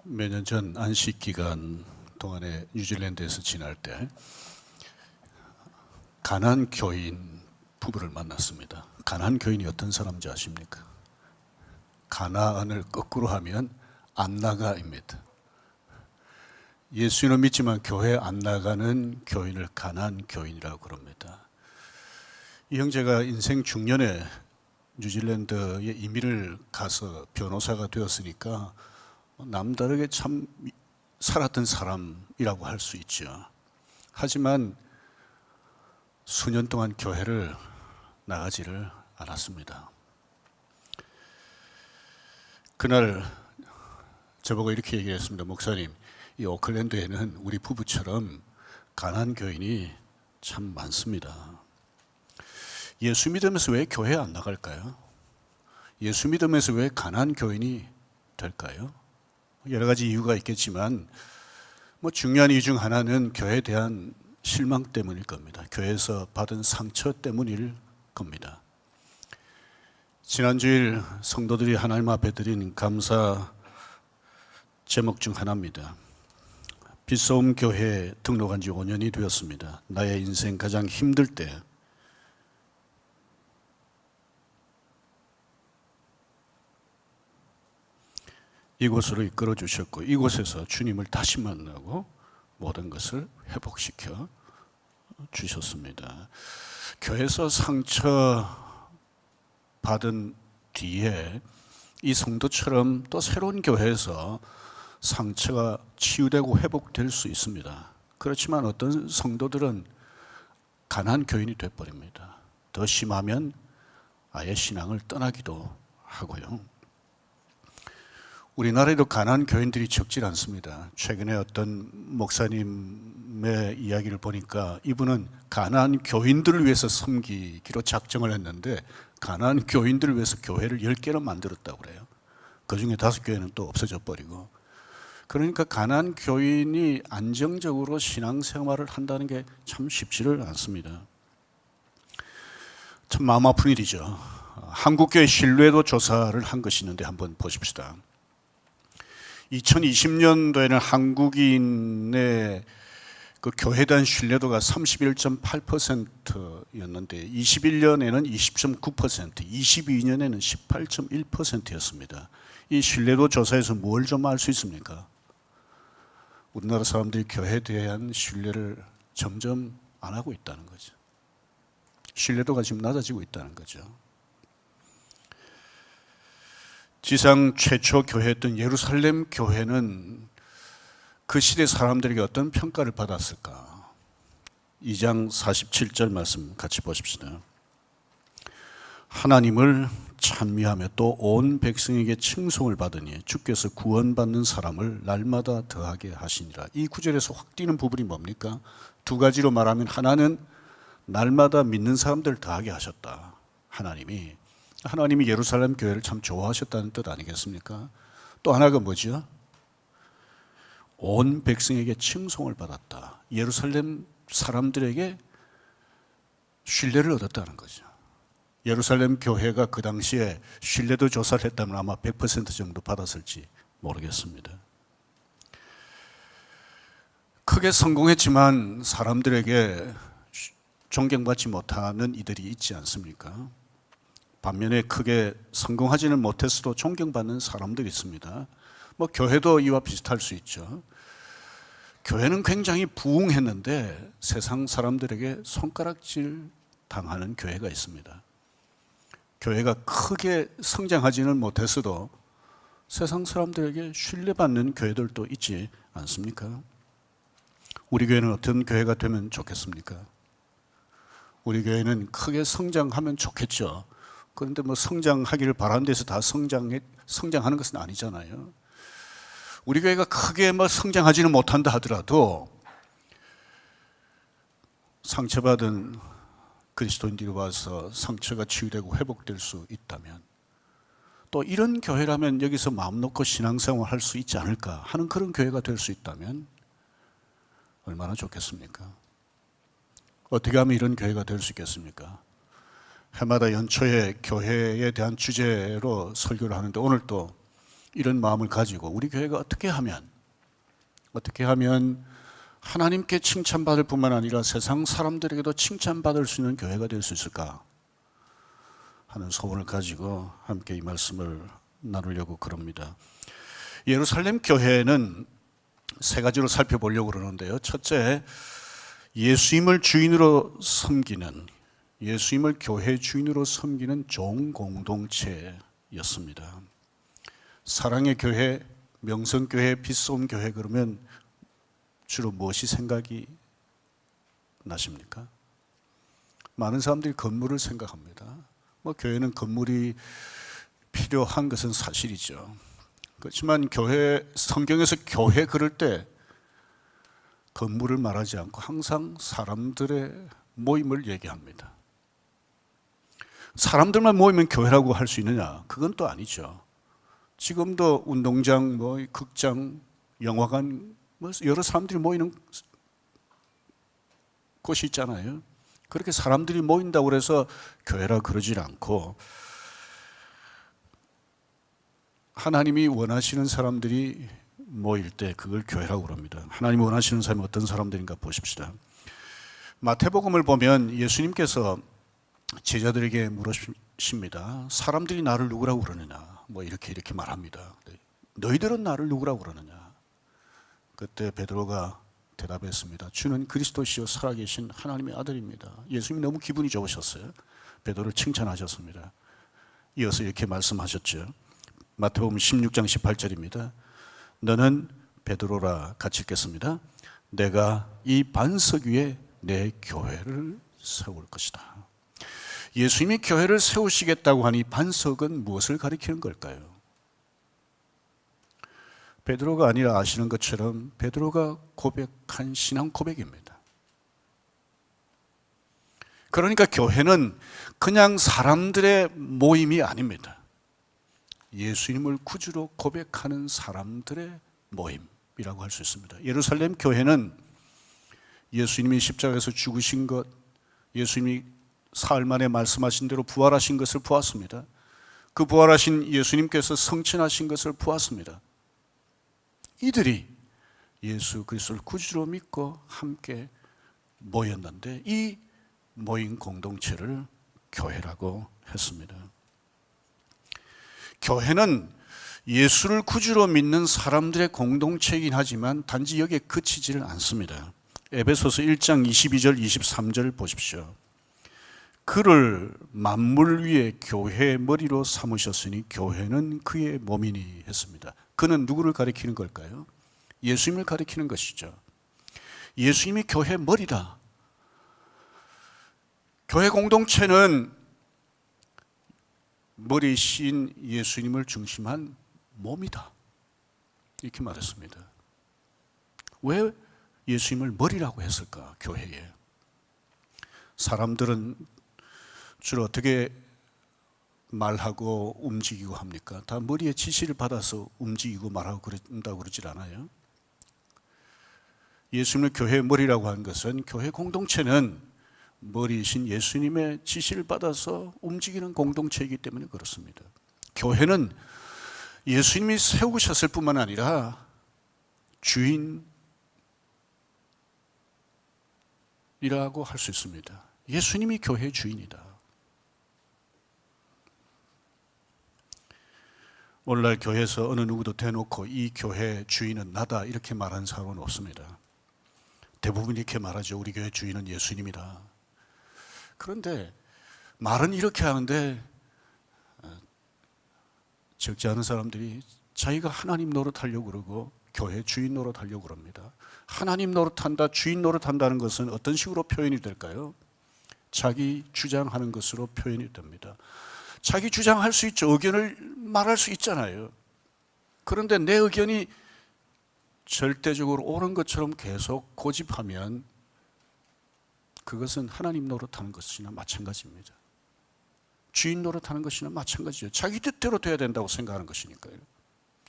몇 년 전 안식 기간 동안에 뉴질랜드에서 지낼 때 가난 교인 부부를 만났습니다. 가난 교인이 어떤 사람인지 아십니까? 가나안을 거꾸로 하면 안 나가입니다. 예수님을 믿지만 교회 안 나가는 교인을 가난 교인이라고 그럽니다. 이 형제가 인생 중년에 뉴질랜드에 이민을 가서 변호사가 되었으니까 남다르게 참 살았던 사람이라고 할 수 있죠. 하지만 수년 동안 교회를 나가지를 않았습니다. 그날 저보고 이렇게 얘기했습니다. 목사님, 이 오클랜드에는 우리 부부처럼 가난 교인이 참 많습니다. 예수 믿으면서 왜 교회 안 나갈까요? 예수 믿으면서 왜 가난 교인이 될까요? 여러 가지 이유가 있겠지만 중요한 이유 중 하나는 교회에 대한 실망 때문일 겁니다. 교회에서 받은 상처 때문일 겁니다. 지난주일 성도들이 하나님 앞에 드린 감사 제목 중 하나입니다. 빛소음 교회에 등록한 지 5년이 되었습니다. 나의 인생 가장 힘들 때 이곳으로 이끌어 주셨고 이곳에서 주님을 다시 만나고 모든 것을 회복시켜 주셨습니다. 교회에서 상처 받은 뒤에 이 성도처럼 또 새로운 교회에서 상처가 치유되고 회복될 수 있습니다. 그렇지만 어떤 성도들은 가난 교인이 되어버립니다. 더 심하면 아예 신앙을 떠나기도 하고요. 우리나라에도 가난 교인들이 적지 않습니다. 최근에 어떤 목사님의 이야기를 보니까 이분은 가난 교인들을 위해서 섬기기로 작정을 했는데 가난 교인들을 위해서 교회를 10개나 만들었다고 그래요. 그중에 5교회는 또 없어져 버리고. 그러니까 가난 교인이 안정적으로 신앙생활을 한다는 게 참 쉽지를 않습니다. 참 마음 아픈 일이죠. 한국교회 신뢰도 조사를 한 것이 있는데 한번 보십시다. 2020년도에는 한국인의 그 교회에 대한 신뢰도가 31.8%였는데 21년에는 20.9%, 22년에는 18.1%였습니다. 이 신뢰도 조사에서 뭘 좀 알 수 있습니까? 우리나라 사람들이 교회에 대한 신뢰를 점점 안 하고 있다는 거죠. 신뢰도가 지금 낮아지고 있다는 거죠. 지상 최초 교회였던 예루살렘 교회는 그 시대 사람들에게 어떤 평가를 받았을까? 2장 47절 말씀 같이 보십시다. 하나님을 찬미하며 또 온 백성에게 칭송을 받으니 주께서 구원받는 사람을 날마다 더하게 하시니라. 이 구절에서 확 띄는 부분이 뭡니까? 두 가지로 말하면 하나는 날마다 믿는 사람들을 더하게 하셨다. 하나님이 예루살렘 교회를 참 좋아하셨다는 뜻 아니겠습니까? 또 하나가 뭐죠? 온 백성에게 칭송을 받았다. 예루살렘 사람들에게 신뢰를 얻었다는 거죠. 예루살렘 교회가 그 당시에 신뢰도 조사를 했다면 아마 100% 정도 받았을지 모르겠습니다. 크게 성공했지만 사람들에게 존경받지 못하는 이들이 있지 않습니까? 반면에 크게 성공하지는 못했어도 존경받는 사람들이 있습니다. 교회도 이와 비슷할 수 있죠. 교회는 굉장히 부흥했는데 세상 사람들에게 손가락질 당하는 교회가 있습니다. 교회가 크게 성장하지는 못했어도 세상 사람들에게 신뢰받는 교회들도 있지 않습니까? 우리 교회는 어떤 교회가 되면 좋겠습니까? 우리 교회는 크게 성장하면 좋겠죠. 그런데 성장하기를 바라는 데서 다 성장하는 것은 아니잖아요. 우리 교회가 크게 성장하지는 못한다 하더라도 상처받은 그리스도인들이 와서 상처가 치유되고 회복될 수 있다면 또 이런 교회라면 여기서 마음 놓고 신앙생활 할 수 있지 않을까 하는 그런 교회가 될 수 있다면 얼마나 좋겠습니까? 어떻게 하면 이런 교회가 될 수 있겠습니까? 해마다 연초에 교회에 대한 주제로 설교를 하는데 오늘 또 이런 마음을 가지고 우리 교회가 어떻게 하면 하나님께 칭찬받을 뿐만 아니라 세상 사람들에게도 칭찬받을 수 있는 교회가 될 수 있을까 하는 소원을 가지고 함께 이 말씀을 나누려고 그럽니다. 예루살렘 교회는 세 가지로 살펴보려고 그러는데요. 첫째, 예수님을 교회 주인으로 섬기는 종 공동체였습니다. 사랑의 교회, 명성교회, 빛소음 교회 그러면 주로 무엇이 생각이 나십니까? 많은 사람들이 건물을 생각합니다. 교회는 건물이 필요한 것은 사실이죠. 그렇지만 성경에서 교회 그럴 때 건물을 말하지 않고 항상 사람들의 모임을 얘기합니다. 사람들만 모이면 교회라고 할 수 있느냐? 그건 또 아니죠. 지금도 운동장, 극장, 영화관, 여러 사람들이 모이는 곳이 있잖아요. 그렇게 사람들이 모인다고 해서 교회라 그러질 않고, 하나님이 원하시는 사람들이 모일 때 그걸 교회라고 그럽니다. 하나님이 원하시는 사람이 어떤 사람들인가 보십시다. 마태복음을 보면 예수님께서 제자들에게 물으십니다. 사람들이 나를 누구라고 그러느냐? 이렇게 말합니다. 너희들은 나를 누구라고 그러느냐? 그때 베드로가 대답했습니다. 주는 그리스도시요 살아계신 하나님의 아들입니다. 예수님이 너무 기분이 좋으셨어요. 베드로를 칭찬하셨습니다. 이어서 이렇게 말씀하셨죠. 마태복음 16장 18절입니다. 너는 베드로라, 같이 읽겠습니다. 내가 이 반석 위에 내 교회를 세울 것이다. 예수님이 교회를 세우시겠다고 하니 반석은 무엇을 가리키는 걸까요? 베드로가 아니라 아시는 것처럼 베드로가 고백한 신앙 고백입니다. 그러니까 교회는 그냥 사람들의 모임이 아닙니다. 예수님을 구주로 고백하는 사람들의 모임이라고 할 수 있습니다. 예루살렘 교회는 예수님이 십자가에서 죽으신 것, 예수님이 사흘 만에 말씀하신 대로 부활하신 것을 보았습니다. 그 부활하신 예수님께서 성천하신 것을 보았습니다. 이들이 예수 그리스도를 구주로 믿고 함께 모였는데 이 모인 공동체를 교회라고 했습니다. 교회는 예수를 구주로 믿는 사람들의 공동체이긴 하지만 단지 여기에 그치지를 않습니다. 에베소서 1장 22절 23절 보십시오. 그를 만물 위에 교회의 머리로 삼으셨으니 교회는 그의 몸이니 했습니다. 그는 누구를 가리키는 걸까요? 예수님을 가리키는 것이죠. 예수님이 교회의 머리다. 교회 공동체는 머리신 예수님을 중심한 몸이다. 이렇게 말했습니다. 왜 예수님을 머리라고 했을까? 교회에. 사람들은 주로 어떻게 말하고 움직이고 합니까? 다 머리에 지시를 받아서 움직이고 말하고 그런다고 그러질 않아요. 예수님을 교회의 머리라고 하는 것은 교회 공동체는 머리이신 예수님의 지시를 받아서 움직이는 공동체이기 때문에 그렇습니다. 교회는 예수님이 세우셨을 뿐만 아니라 주인이라고 할 수 있습니다. 예수님이 교회의 주인이다. 오늘날 교회에서 어느 누구도 대놓고 이 교회 주인은 나다 이렇게 말하는 사람은 없습니다. 대부분 이렇게 말하죠. 우리 교회 주인은 예수님이다. 그런데 말은 이렇게 하는데 적지 않은 사람들이 자기가 하나님 노릇하려고 그러고 교회 주인 노릇하려고 그럽니다. 하나님 노릇한다, 주인 노릇한다는 것은 어떤 식으로 표현이 될까요? 자기 주장하는 것으로 표현이 됩니다. 자기 주장할 수 있죠. 의견을 말할 수 있잖아요. 그런데 내 의견이 절대적으로 옳은 것처럼 계속 고집하면 그것은 하나님 노릇하는 것이나 마찬가지입니다. 주인 노릇하는 것이나 마찬가지죠. 자기 뜻대로 돼야 된다고 생각하는 것이니까요.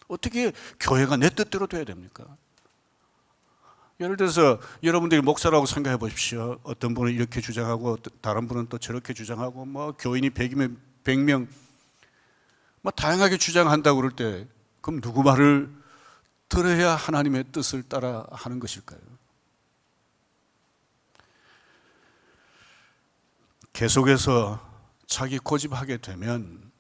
어떻게 교회가 내 뜻대로 돼야 됩니까? 예를 들어서 여러분들이 목사라고 생각해 보십시오. 어떤 분은 이렇게 주장하고 다른 분은 또 저렇게 주장하고 교인이 100이면 100명 다양하게 주장한다고 그럴 때 그럼 누구 말을 들어야 하나님의 뜻을 따라 하는 것일까요? 계속해서 자기 고집하게 되면,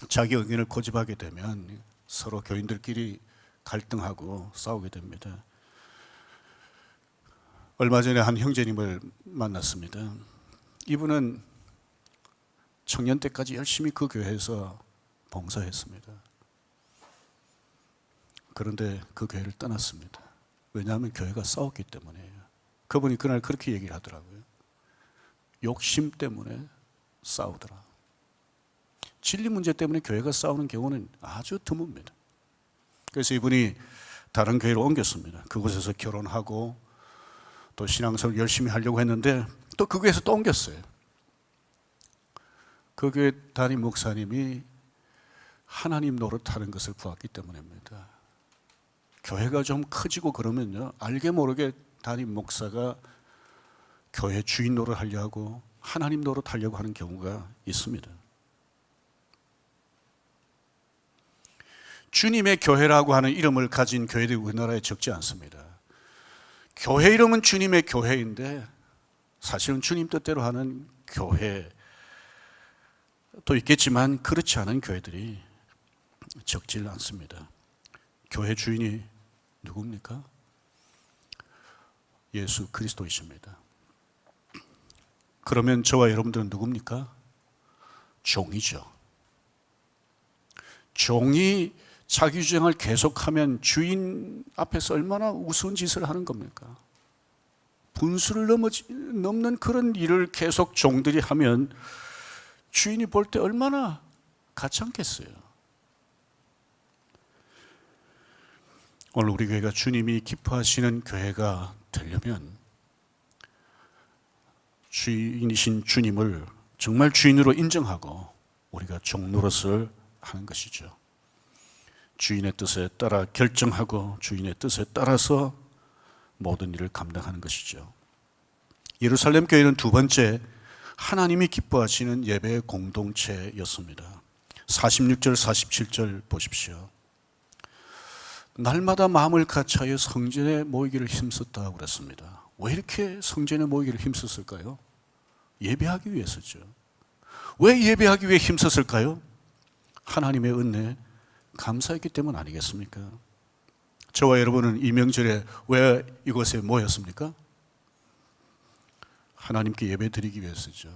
자기 의견을 고집하게 되면 서로 교인들끼리 갈등하고 싸우게 됩니다. 얼마 전에 한 형제님을 만났습니다. 이분은 청년 때까지 열심히 그 교회에서 봉사했습니다. 그런데 그 교회를 떠났습니다. 왜냐하면 교회가 싸웠기 때문이에요. 그분이 그날 그렇게 얘기를 하더라고요. 욕심 때문에 싸우더라. 진리 문제 때문에 교회가 싸우는 경우는 아주 드뭅니다. 그래서 이분이 다른 교회로 옮겼습니다. 그곳에서 결혼하고 또 신앙생활 열심히 하려고 했는데 또 그 교회에서 또 옮겼어요. 그 교회 담임 목사님이 하나님 노릇하는 것을 보았기 때문입니다. 교회가 좀 커지고 그러면요, 알게 모르게 담임 목사가 교회 주인 노릇 하려고 하고 하나님 노릇 하려고 하는 경우가 있습니다. 주님의 교회라고 하는 이름을 가진 교회들이 우리나라에 적지 않습니다. 교회 이름은 주님의 교회인데 사실은 주님 뜻대로 하는 교회도 있겠지만 그렇지 않은 교회들이 적지 않습니다. 교회 주인이 누굽니까? 예수 그리스도이십니다. 그러면 저와 여러분들은 누굽니까? 종이죠. 종이 자기 주장을 계속하면 주인 앞에서 얼마나 우스운 짓을 하는 겁니까? 분수를 넘는 그런 일을 계속 종들이 하면 주인이 볼 때 얼마나 가찮겠어요. 오늘 우리 교회가 주님이 기뻐하시는 교회가 되려면 주인이신 주님을 정말 주인으로 인정하고 우리가 종 노릇을 하는 것이죠. 주인의 뜻에 따라 결정하고 주인의 뜻에 따라서 모든 일을 감당하는 것이죠. 예루살렘 교회는 두 번째, 하나님이 기뻐하시는 예배 공동체였습니다. 46절, 47절 보십시오. 날마다 마음을 같이하여 성전에 모이기를 힘썼다고 그랬습니다. 왜 이렇게 성전에 모이기를 힘썼을까요? 예배하기 위해서죠. 왜 예배하기 위해 힘썼을까요? 하나님의 은혜 감사했기 때문 아니겠습니까? 저와 여러분은 이 명절에 왜 이곳에 모였습니까? 하나님께 예배 드리기 위해서죠.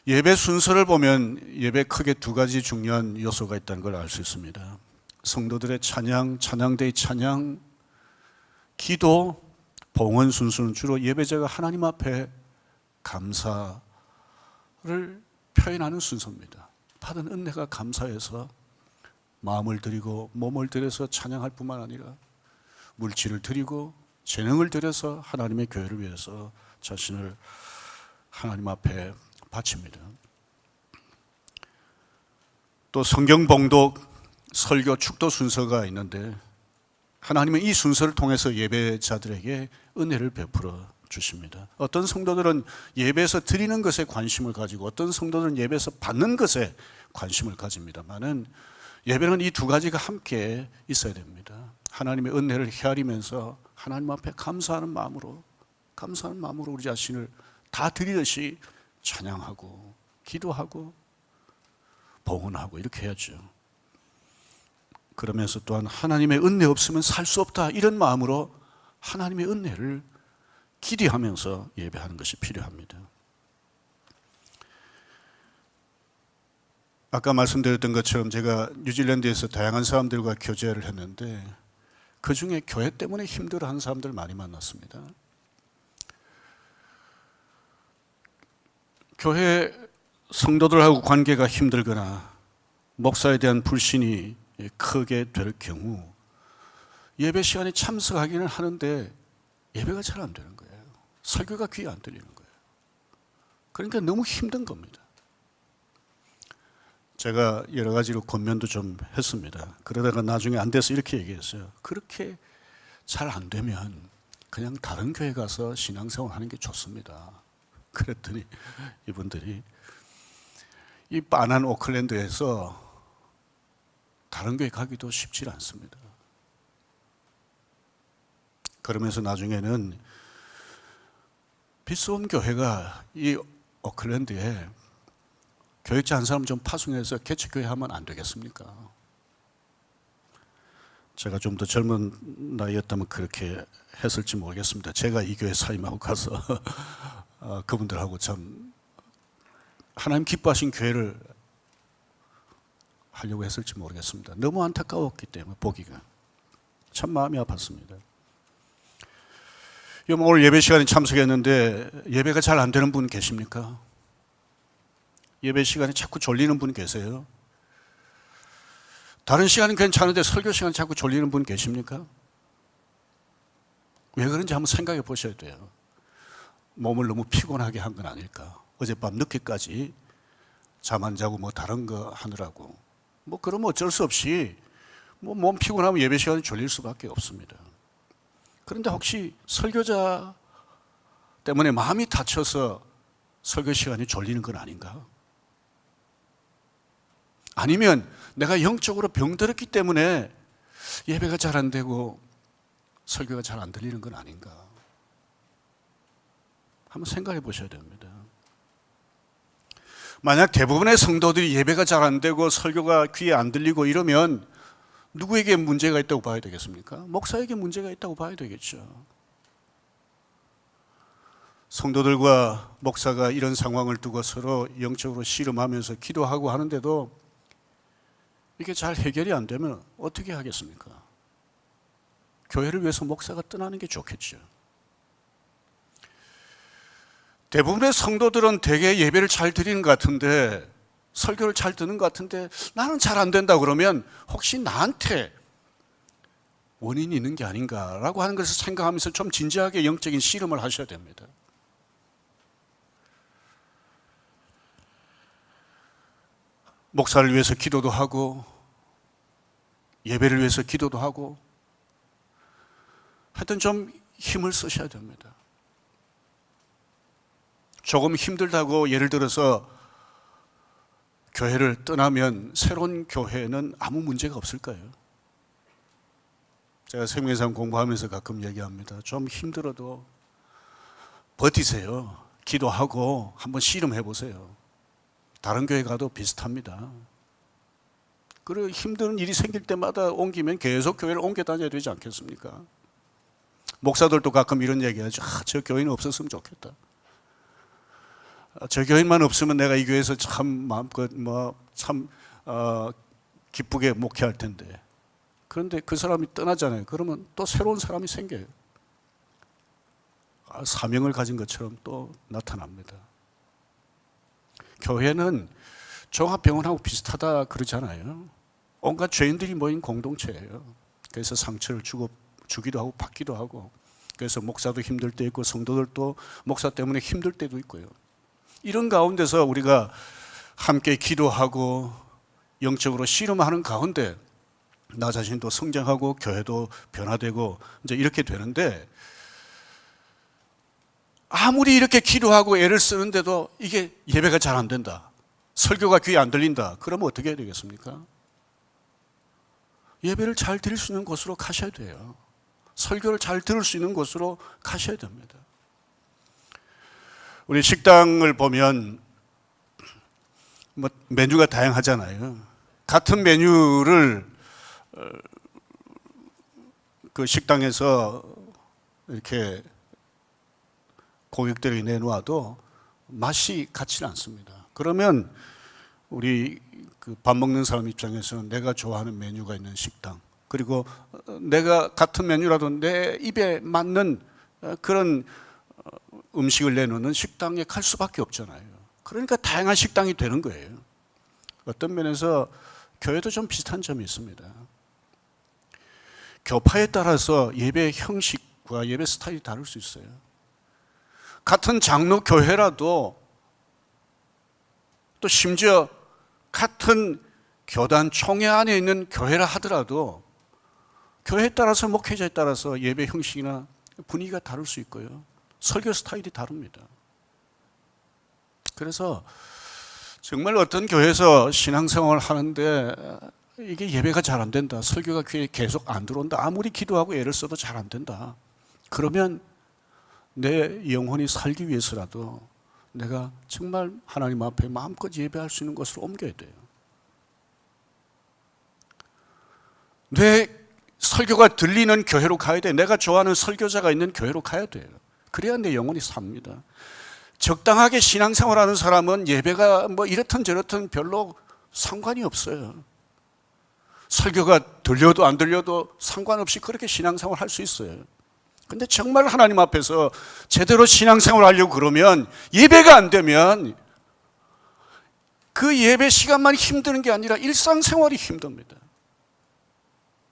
예배 순서를 보면 예배 크게 두 가지 중요한 요소가 있다는 걸 알 수 있습니다. 성도들의 찬양, 찬양대의 찬양, 기도, 봉헌 순서는 주로 예배자가 하나님 앞에 감사를 표현하는 순서입니다. 받은 은혜가 감사해서 마음을 드리고 몸을 들여서 찬양할 뿐만 아니라 물질을 드리고 재능을 들여서 하나님의 교회를 위해서 자신을 하나님 앞에 바칩니다. 또 성경 봉독, 설교, 축도 순서가 있는데 하나님은 이 순서를 통해서 예배자들에게 은혜를 베풀어 주십니다. 어떤 성도들은 예배에서 드리는 것에 관심을 가지고 어떤 성도들은 예배에서 받는 것에 관심을 가집니다만은 예배는 이 두 가지가 함께 있어야 됩니다. 하나님의 은혜를 헤아리면서 하나님 앞에 감사하는 마음으로 우리 자신을 다 드리듯이 찬양하고 기도하고 봉헌하고 이렇게 해야죠. 그러면서 또한 하나님의 은혜 없으면 살 수 없다 이런 마음으로 하나님의 은혜를 기대하면서 예배하는 것이 필요합니다. 아까 말씀드렸던 것처럼 제가 뉴질랜드에서 다양한 사람들과 교제를 했는데 그 중에 교회 때문에 힘들어하는 사람들 많이 만났습니다. 교회 성도들하고 관계가 힘들거나 목사에 대한 불신이 크게 될 경우 예배 시간에 참석하기는 하는데 예배가 잘 안 되는 거예요. 설교가 귀에 안 들리는 거예요. 그러니까 너무 힘든 겁니다. 제가 여러 가지로 권면도 좀 했습니다. 그러다가 나중에 안 돼서 이렇게 얘기했어요. 그렇게 잘 안 되면 그냥 다른 교회 가서 신앙생활 하는 게 좋습니다. 그랬더니 이분들이 이 빤한 오클랜드에서 다른 교회 가기도 쉽지 않습니다. 그러면서 나중에는 비스홈 교회가 이 오클랜드에 교육자 한 사람 좀 파송해서 개척교회 하면 안 되겠습니까? 제가 좀 더 젊은 나이였다면 그렇게 했을지 모르겠습니다. 제가 이 교회 사임하고 가서 그분들하고 참 하나님 기뻐하신 교회를 하려고 했을지 모르겠습니다. 너무 안타까웠기 때문에 보기가 참 마음이 아팠습니다. 오늘 예배 시간에 참석했는데 예배가 잘 안 되는 분 계십니까? 예배 시간에 자꾸 졸리는 분 계세요? 다른 시간은 괜찮은데 설교 시간에 자꾸 졸리는 분 계십니까? 왜 그런지 한번 생각해 보셔야 돼요. 몸을 너무 피곤하게 한 건 아닐까? 어젯밤 늦게까지 잠 안 자고 뭐 다른 거 하느라고 뭐 그러면 어쩔 수 없이 뭐 몸 피곤하면 예배 시간에 졸릴 수밖에 없습니다. 그런데 혹시 설교자 때문에 마음이 다쳐서 설교 시간에 졸리는 건 아닌가? 아니면 내가 영적으로 병들었기 때문에 예배가 잘 안 되고 설교가 잘 안 들리는 건 아닌가? 한번 생각해 보셔야 됩니다. 만약 대부분의 성도들이 예배가 잘 안 되고 설교가 귀에 안 들리고 이러면 누구에게 문제가 있다고 봐야 되겠습니까? 목사에게 문제가 있다고 봐야 되겠죠. 성도들과 목사가 이런 상황을 두고 서로 영적으로 씨름하면서 기도하고 하는데도 이게 잘 해결이 안 되면 어떻게 하겠습니까? 교회를 위해서 목사가 떠나는 게 좋겠죠. 대부분의 성도들은 되게 예배를 잘 드리는 것 같은데 설교를 잘 듣는 것 같은데 나는 잘 안 된다 그러면 혹시 나한테 원인이 있는 게 아닌가라고 하는 것을 생각하면서 좀 진지하게 영적인 씨름을 하셔야 됩니다. 목사를 위해서 기도도 하고 예배를 위해서 기도도 하고 하여튼 좀 힘을 쓰셔야 됩니다. 조금 힘들다고 예를 들어서 교회를 떠나면 새로운 교회는 아무 문제가 없을까요? 제가 생명의 공부하면서 가끔 얘기합니다. 좀 힘들어도 버티세요. 기도하고 한번 씨름해 보세요. 다른 교회 가도 비슷합니다. 그리고 힘든 일이 생길 때마다 옮기면 계속 교회를 옮겨 다녀야 되지 않겠습니까? 목사들도 가끔 이런 얘기하죠. 저 교회는 없었으면 좋겠다. 저 교회만 없으면 내가 이 교회에서 참 마음껏 기쁘게 목회할 텐데. 그런데 그 사람이 떠나잖아요. 그러면 또 새로운 사람이 생겨요. 사명을 가진 것처럼 또 나타납니다. 교회는 종합병원하고 비슷하다 그러잖아요. 온갖 죄인들이 모인 공동체예요. 그래서 상처를 주기도 하고 받기도 하고, 그래서 목사도 힘들 때 있고 성도들도 목사 때문에 힘들 때도 있고요. 이런 가운데서 우리가 함께 기도하고 영적으로 씨름하는 가운데 나 자신도 성장하고 교회도 변화되고 이제 이렇게 되는데, 아무리 이렇게 기도하고 애를 쓰는데도 이게 예배가 잘 안 된다, 설교가 귀에 안 들린다, 그러면 어떻게 해야 되겠습니까? 예배를 잘 드릴 수 있는 곳으로 가셔야 돼요. 설교를 잘 들을 수 있는 곳으로 가셔야 됩니다. 우리 식당을 보면 메뉴가 다양하잖아요. 같은 메뉴를 그 식당에서 이렇게 고객들이 내놓아도 맛이 같지는 않습니다. 그러면 우리 그 밥 먹는 사람 입장에서는 내가 좋아하는 메뉴가 있는 식당, 그리고 내가 같은 메뉴라도 내 입에 맞는 그런 음식을 내놓는 식당에 갈 수밖에 없잖아요. 그러니까 다양한 식당이 되는 거예요. 어떤 면에서 교회도 좀 비슷한 점이 있습니다. 교파에 따라서 예배 형식과 예배 스타일이 다를 수 있어요. 같은 장로 교회라도 또 심지어 같은 교단 총회 안에 있는 교회라 하더라도 교회에 따라서 목회자에 따라서 예배 형식이나 분위기가 다를 수 있고요. 설교 스타일이 다릅니다. 그래서 정말 어떤 교회에서 신앙생활을 하는데 이게 예배가 잘 안 된다. 설교가 귀에 계속 안 들어온다. 아무리 기도하고 애를 써도 잘 안 된다. 그러면 내 영혼이 살기 위해서라도 내가 정말 하나님 앞에 마음껏 예배할 수 있는 곳으로 옮겨야 돼요. 내 설교가 들리는 교회로 가야 돼. 내가 좋아하는 설교자가 있는 교회로 가야 돼요. 그래야 내 영혼이 삽니다. 적당하게 신앙생활하는 사람은 예배가 뭐 이렇든 저렇든 별로 상관이 없어요. 설교가 들려도 안 들려도 상관없이 그렇게 신앙생활 할 수 있어요. 근데 정말 하나님 앞에서 제대로 신앙생활 하려고 그러면 예배가 안 되면 그 예배 시간만 힘드는 게 아니라 일상생활이 힘듭니다.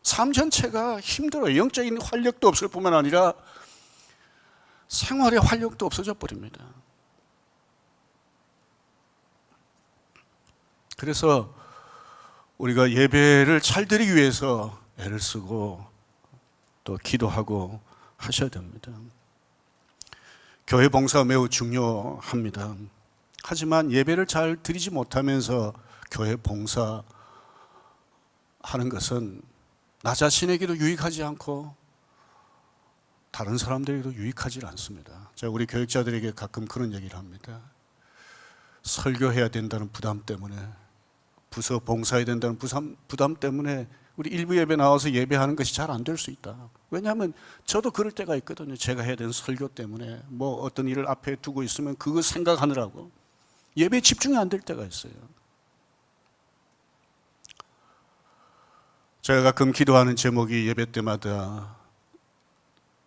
삶 전체가 힘들어요. 영적인 활력도 없을 뿐만 아니라 생활의 활력도 없어져 버립니다. 그래서 우리가 예배를 잘 드리기 위해서 애를 쓰고 또 기도하고 하셔야 됩니다. 교회 봉사가 매우 중요합니다. 하지만 예배를 잘 드리지 못하면서 교회 봉사하는 것은 나 자신에게도 유익하지 않고 다른 사람들에게도 유익하지 않습니다. 제가 우리 교육자들에게 가끔 그런 얘기를 합니다. 설교해야 된다는 부담 때문에, 부서 봉사해야 된다는 부담 때문에 우리 일부 예배 나와서 예배하는 것이 잘 안 될 수 있다. 왜냐하면 저도 그럴 때가 있거든요. 제가 해야 되는 설교 때문에 뭐 어떤 일을 앞에 두고 있으면 그거 생각하느라고 예배에 집중이 안 될 때가 있어요. 제가 가끔 기도하는 제목이 예배 때마다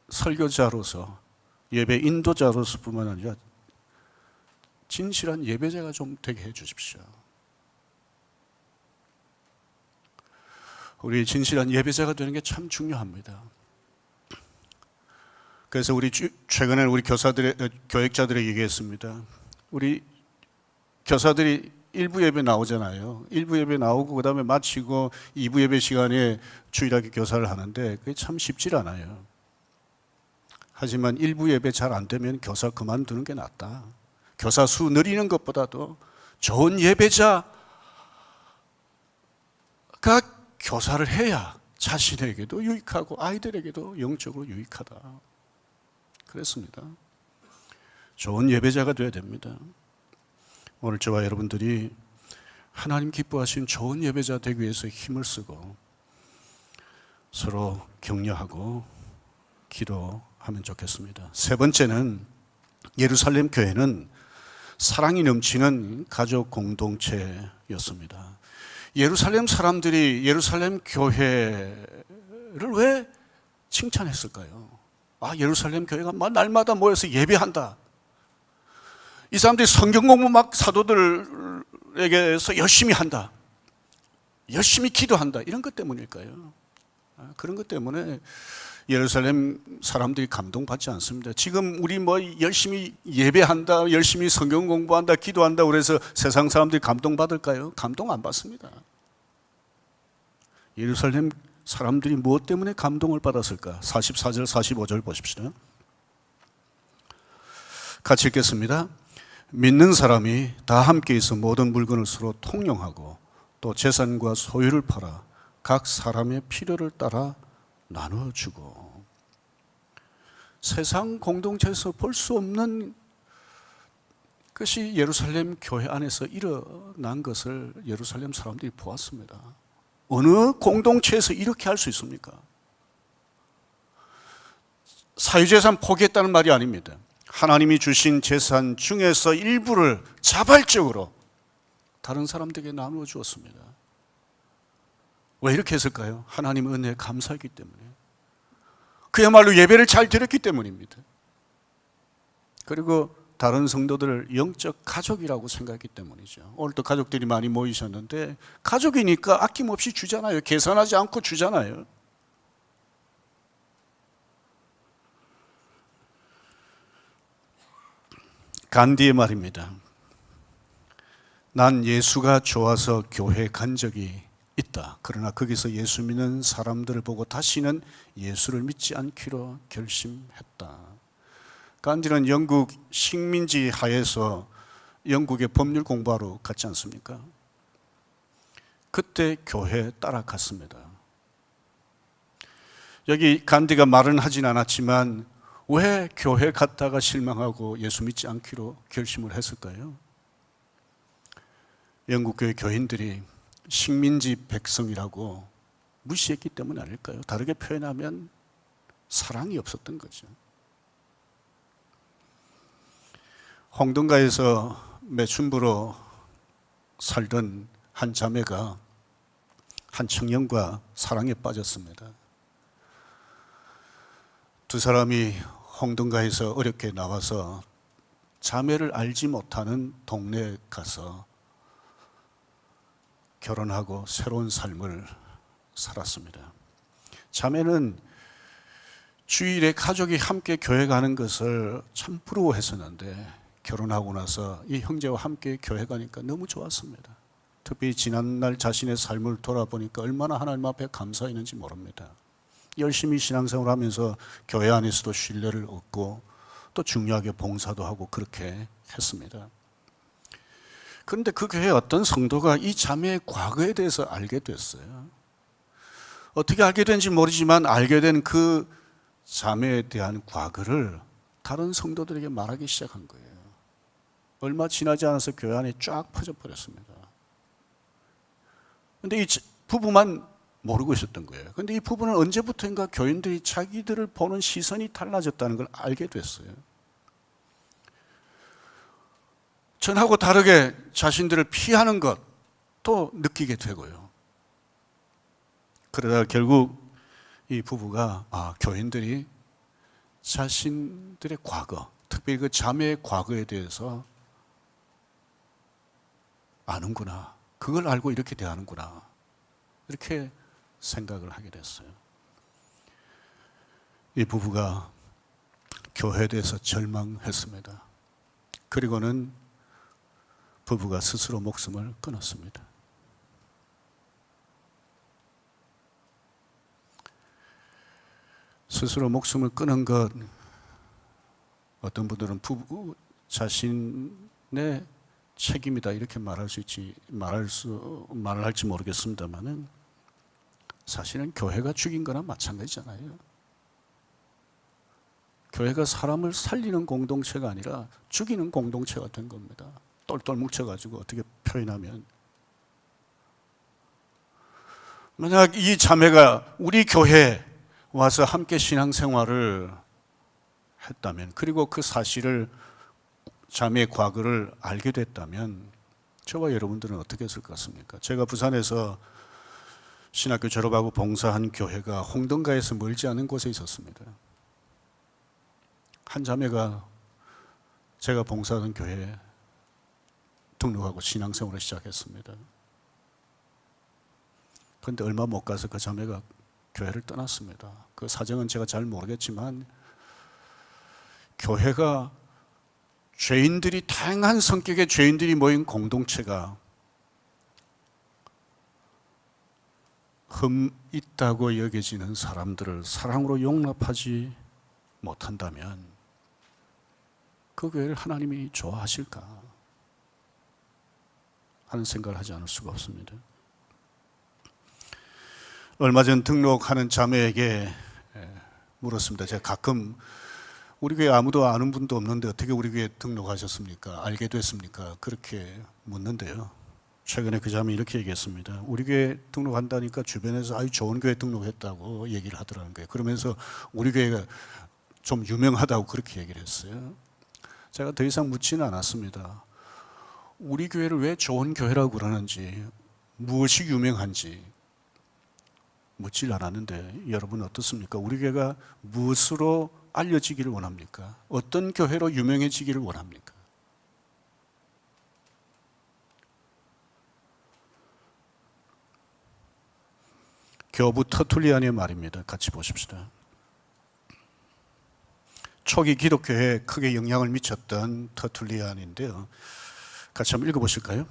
설교자로서, 예배 인도자로서 뿐만 아니라 진실한 예배자가 좀 되게 해 주십시오. 우리 진실한 예배자가 되는 게 참 중요합니다. 그래서 최근에 우리 교육자들에게 얘기했습니다. 우리 교사들이 1부 예배 나오잖아요. 1부 예배 나오고 그 다음에 마치고 2부 예배 시간에 주일학교 교사를 하는데 그게 참 쉽지 않아요. 하지만 1부 예배 잘 안 되면 교사 그만두는 게 낫다. 교사 수 늘리는 것보다도 좋은 예배자가 교사를 해야 자신에게도 유익하고 아이들에게도 영적으로 유익하다. 그랬습니다. 좋은 예배자가 되어야 됩니다. 오늘 저와 여러분들이 하나님 기뻐하신 좋은 예배자 되기 위해서 힘을 쓰고 서로 격려하고 기도하면 좋겠습니다. 세 번째는 예루살렘 교회는 사랑이 넘치는 가족 공동체였습니다. 예루살렘 사람들이 예루살렘 교회를 왜 칭찬했을까요? 예루살렘 교회가 날마다 모여서 예배한다. 이 사람들이 성경 공부 막 사도들에게서 열심히 한다. 열심히 기도한다. 이런 것 때문일까요? 그런 것 때문에 예루살렘 사람들이 감동받지 않습니다. 지금 우리 열심히 예배한다, 열심히 성경 공부한다, 기도한다 그래서 세상 사람들이 감동받을까요? 감동 안 받습니다. 예루살렘 사람들이 무엇 때문에 감동을 받았을까? 44절, 45절 보십시오. 같이 읽겠습니다. 믿는 사람이 다 함께 있어 모든 물건을 서로 통용하고 또 재산과 소유를 팔아 각 사람의 필요를 따라 나눠주고. 세상 공동체에서 볼 수 없는 것이 예루살렘 교회 안에서 일어난 것을 예루살렘 사람들이 보았습니다. 어느 공동체에서 이렇게 할 수 있습니까? 사유재산 포기했다는 말이 아닙니다. 하나님이 주신 재산 중에서 일부를 자발적으로 다른 사람들에게 나누어 주었습니다. 왜 이렇게 했을까요? 하나님의 은혜에 감사했기 때문에, 그야말로 예배를 잘 드렸기 때문입니다. 그리고 다른 성도들을 영적 가족이라고 생각했기 때문이죠. 오늘도 가족들이 많이 모이셨는데 가족이니까 아낌없이 주잖아요. 계산하지 않고 주잖아요. 간디의 말입니다. 난 예수가 좋아서 교회 간 적이 있다. 그러나 거기서 예수 믿는 사람들을 보고 다시는 예수를 믿지 않기로 결심했다. 간디는 영국 식민지 하에서 영국의 법률 공부하러 갔지 않습니까? 그때 교회에 따라갔습니다. 여기 간디가 말은 하진 않았지만 왜 교회 갔다가 실망하고 예수 믿지 않기로 결심을 했을까요? 영국교회 교인들이 식민지 백성이라고 무시했기 때문 아닐까요? 다르게 표현하면 사랑이 없었던 거죠. 홍등가에서 매춘부로 살던 한 자매가 한 청년과 사랑에 빠졌습니다. 두 사람이 홍등가에서 어렵게 나와서 자매를 알지 못하는 동네에 가서 결혼하고 새로운 삶을 살았습니다. 자매는 주일에 가족이 함께 교회 가는 것을 참 부러워했었는데 결혼하고 나서 이 형제와 함께 교회 가니까 너무 좋았습니다. 특히 지난날 자신의 삶을 돌아보니까 얼마나 하나님 앞에 감사했는지 모릅니다. 열심히 신앙생활을 하면서 교회 안에서도 신뢰를 얻고 또 중요하게 봉사도 하고 그렇게 했습니다. 그런데 그 교회의 어떤 성도가 이 자매의 과거에 대해서 알게 됐어요. 어떻게 알게 된지 모르지만 알게 된 그 자매에 대한 과거를 다른 성도들에게 말하기 시작한 거예요. 얼마 지나지 않아서 교회 안에 쫙 퍼져버렸습니다. 그런데 이 부부만 모르고 있었던 거예요. 그런데 이 부부는 언제부터인가 교인들이 자기들을 보는 시선이 달라졌다는 걸 알게 됐어요. 전하고 다르게 자신들을 피하는 것도 느끼게 되고요. 그러다가 결국 이 부부가 교인들이 자신들의 과거, 특별히 그 자매의 과거에 대해서 아는구나. 그걸 알고 이렇게 대하는구나. 이렇게 생각을 하게 됐어요. 이 부부가 교회에 대해서 절망했습니다. 그리고는 부부가 스스로 목숨을 끊었습니다. 스스로 목숨을 끊은 것, 어떤 분들은 부부 자신의 책임이다 이렇게 말할 수 있지 말을 할지 모르겠습니다만은 사실은 교회가 죽인 거나 마찬가지잖아요. 교회가 사람을 살리는 공동체가 아니라 죽이는 공동체가 된 겁니다. 똘똘 뭉쳐가지고 어떻게 표현하면, 만약 이 자매가 우리 교회에 와서 함께 신앙생활을 했다면, 그리고 그 사실을, 자매의 과거를 알게 됐다면 저와 여러분들은 어떻게 했을 것 같습니까? 제가 부산에서 신학교 졸업하고 봉사한 교회가 홍등가에서 멀지 않은 곳에 있었습니다. 한 자매가 제가 봉사하던 교회에 등록하고 신앙생활을 시작했습니다. 그런데 얼마 못 가서 그 자매가 교회를 떠났습니다. 그 사정은 제가 잘 모르겠지만 교회가 죄인들이, 다양한 성격의 죄인들이 모인 공동체가 흠 있다고 여겨지는 사람들을 사랑으로 용납하지 못한다면 그 교회를 하나님이 좋아하실까 하는 생각을 하지 않을 수가 없습니다. 얼마 전 등록하는 자매에게 물었습니다. 제가 가끔 우리 교회 아무도 아는 분도 없는데 어떻게 우리 교회 등록하셨습니까? 알게 됐습니까? 그렇게 묻는데요. 최근에 그 자매 이렇게 얘기했습니다. 우리 교회 등록한다니까 주변에서 아주 좋은 교회 등록했다고 얘기를 하더라는 거예요. 그러면서 우리 교회가 좀 유명하다고 그렇게 얘기를 했어요. 제가 더 이상 묻지는 않았습니다. 우리 교회를 왜 좋은 교회라고 그러는지, 무엇이 유명한지 묻질 않았는데 여러분 어떻습니까? 우리 교회가 무엇으로 알려지기를 원합니까? 어떤 교회로 유명해지기를 원합니까? 교부 터툴리안의 말입니다. 같이 보십시다. 초기 기독교에 크게 영향을 미쳤던 터툴리안인데요. 같이 한번 읽어보실까요?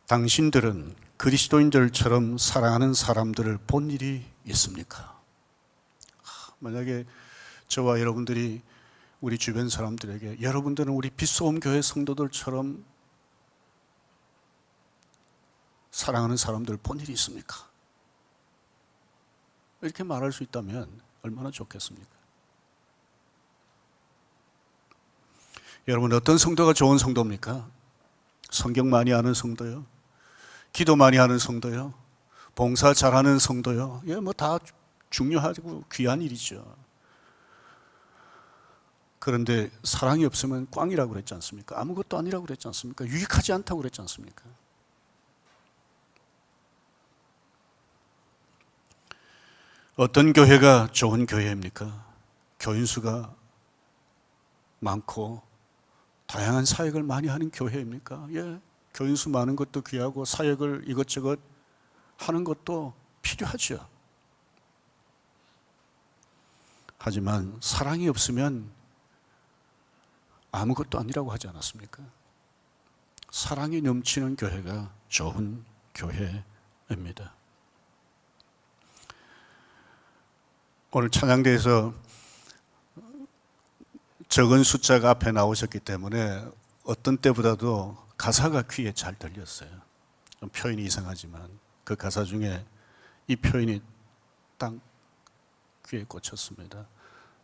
당신들은 그리스도인들처럼 사랑하는 사람들을 본 일이 있습니까? 만약에 저와 여러분들이 우리 주변 사람들에게 여러분들은 우리 빛소음 교회 성도들처럼 사랑하는 사람들 본 일이 있습니까? 이렇게 말할 수 있다면 얼마나 좋겠습니까? 여러분, 어떤 성도가 좋은 성도입니까? 성경 많이 아는 성도요? 기도 많이 하는 성도요? 봉사 잘하는 성도요? 예, 뭐 다 중요하고 귀한 일이죠. 그런데 사랑이 없으면 꽝이라고 그랬지 않습니까? 아무것도 아니라고 그랬지 않습니까? 유익하지 않다고 그랬지 않습니까? 어떤 교회가 좋은 교회입니까? 교인 수가 많고 다양한 사역을 많이 하는 교회입니까? 예, 교인 수 많은 것도 귀하고 사역을 이것저것 하는 것도 필요하죠. 하지만 사랑이 없으면 아무것도 아니라고 하지 않았습니까? 사랑이 넘치는 교회가 좋은 교회입니다. 오늘 찬양대에서 적은 숫자가 앞에 나오셨기 때문에 어떤 때보다도 가사가 귀에 잘 들렸어요. 좀 표현이 이상하지만 그 가사 중에 이 표현이 딱 귀에 꽂혔습니다.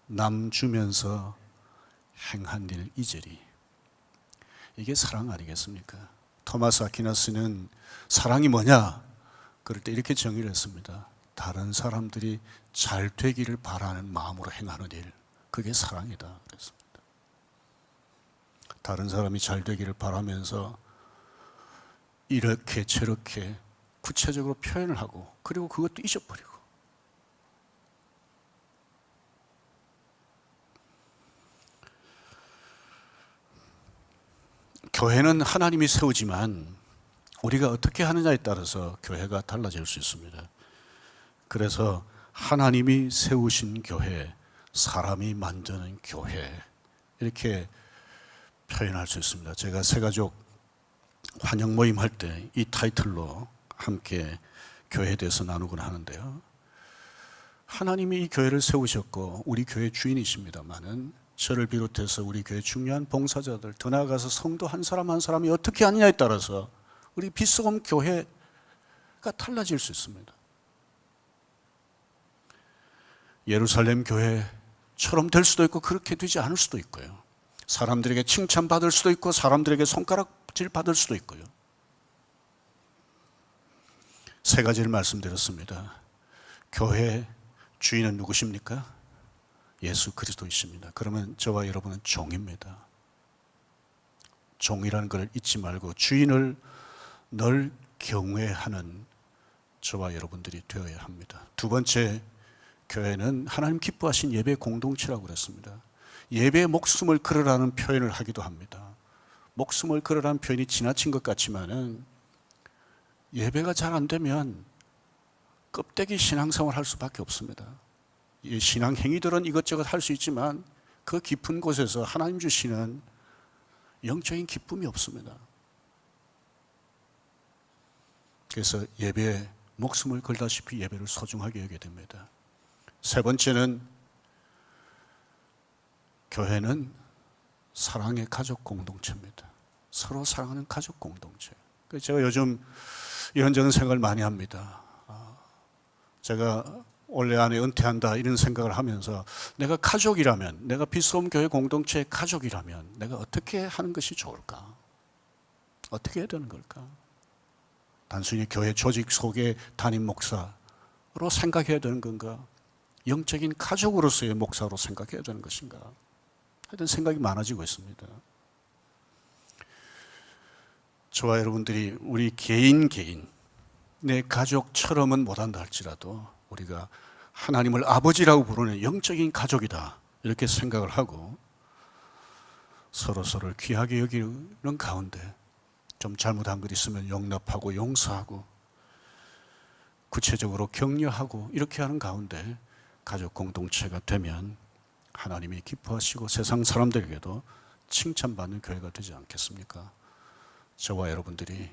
남 주면서 행한 일 이절이. 이게 사랑 아니겠습니까? 토마스 아퀴나스는 사랑이 뭐냐? 그럴 때 이렇게 정의를 했습니다. 다른 사람들이 잘 되기를 바라는 마음으로 행하는 일, 그게 사랑이다 그랬습니다. 다른 사람이 잘 되기를 바라면서 이렇게 저렇게 구체적으로 표현을 하고, 그리고 그것도 잊어버리고. 교회는 하나님이 세우지만 우리가 어떻게 하느냐에 따라서 교회가 달라질 수 있습니다. 그래서 하나님이 세우신 교회, 사람이 만드는 교회, 이렇게 표현할 수 있습니다. 제가 새가족 환영 모임 할 때 이 타이틀로 함께 교회에 대해서 나누곤 하는데요. 하나님이 이 교회를 세우셨고 우리 교회 주인이십니다마는 저를 비롯해서 우리 교회 중요한 봉사자들, 더 나아가서 성도 한 사람 한 사람이 어떻게 하느냐에 따라서 우리 빗소금 교회가 달라질 수 있습니다. 예루살렘 교회처럼 될 수도 있고 그렇게 되지 않을 수도 있고요. 사람들에게 칭찬받을 수도 있고 사람들에게 손가락질 받을 수도 있고요. 세 가지를 말씀드렸습니다. 교회 주인은 누구십니까? 예수 그리스도이십니다. 그러면 저와 여러분은 종입니다. 종이라는 걸 잊지 말고 주인을 늘 경외하는 저와 여러분들이 되어야 합니다. 두 번째, 교회는 하나님 기뻐하신 예배 공동체라고 그랬습니다. 예배에 목숨을 걸으라는 표현을 하기도 합니다. 목숨을 걸으라는 표현이 지나친 것 같지만은 예배가 잘 안 되면 껍데기 신앙생활 할 수밖에 없습니다. 이 신앙 행위들은 이것저것 할 수 있지만 그 깊은 곳에서 하나님 주시는 영적인 기쁨이 없습니다. 그래서 예배에 목숨을 걸다시피 예배를 소중하게 여겨야 됩니다. 세 번째는 교회는 사랑의 가족 공동체입니다. 서로 사랑하는 가족 공동체. 제가 요즘 이런저런 생각을 많이 합니다. 제가 올해 안에 은퇴한다 이런 생각을 하면서 내가 가족이라면, 내가 빗소금 교회 공동체의 가족이라면 내가 어떻게 하는 것이 좋을까? 어떻게 해야 되는 걸까? 단순히 교회 조직 속의 담임 목사로 생각해야 되는 건가? 영적인 가족으로서의 목사로 생각해야 되는 것인가? 하여튼 생각이 많아지고 있습니다. 저와 여러분들이 우리 개인 내 가족처럼은 못한다 할지라도 우리가 하나님을 아버지라고 부르는 영적인 가족이다 이렇게 생각을 하고 서로서로 귀하게 여기는 가운데 좀 잘못한 것 있으면 용납하고 용서하고 구체적으로 격려하고 이렇게 하는 가운데 가족 공동체가 되면 하나님이 기뻐하시고 세상 사람들에게도 칭찬받는 교회가 되지 않겠습니까? 저와 여러분들이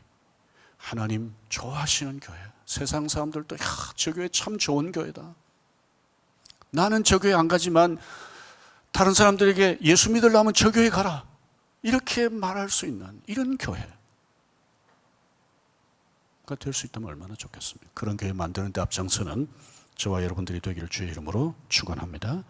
하나님 좋아하시는 교회, 세상 사람들도 저 교회 참 좋은 교회다. 나는 저 교회 안 가지만 다른 사람들에게 예수 믿으려면 저 교회 가라. 이렇게 말할 수 있는 이런 교회. 될 수 있다면 얼마나 좋겠습니까? 그런 교회 만드는 데 앞장서는 저와 여러분들이 되기를 주의 이름으로 축원합니다.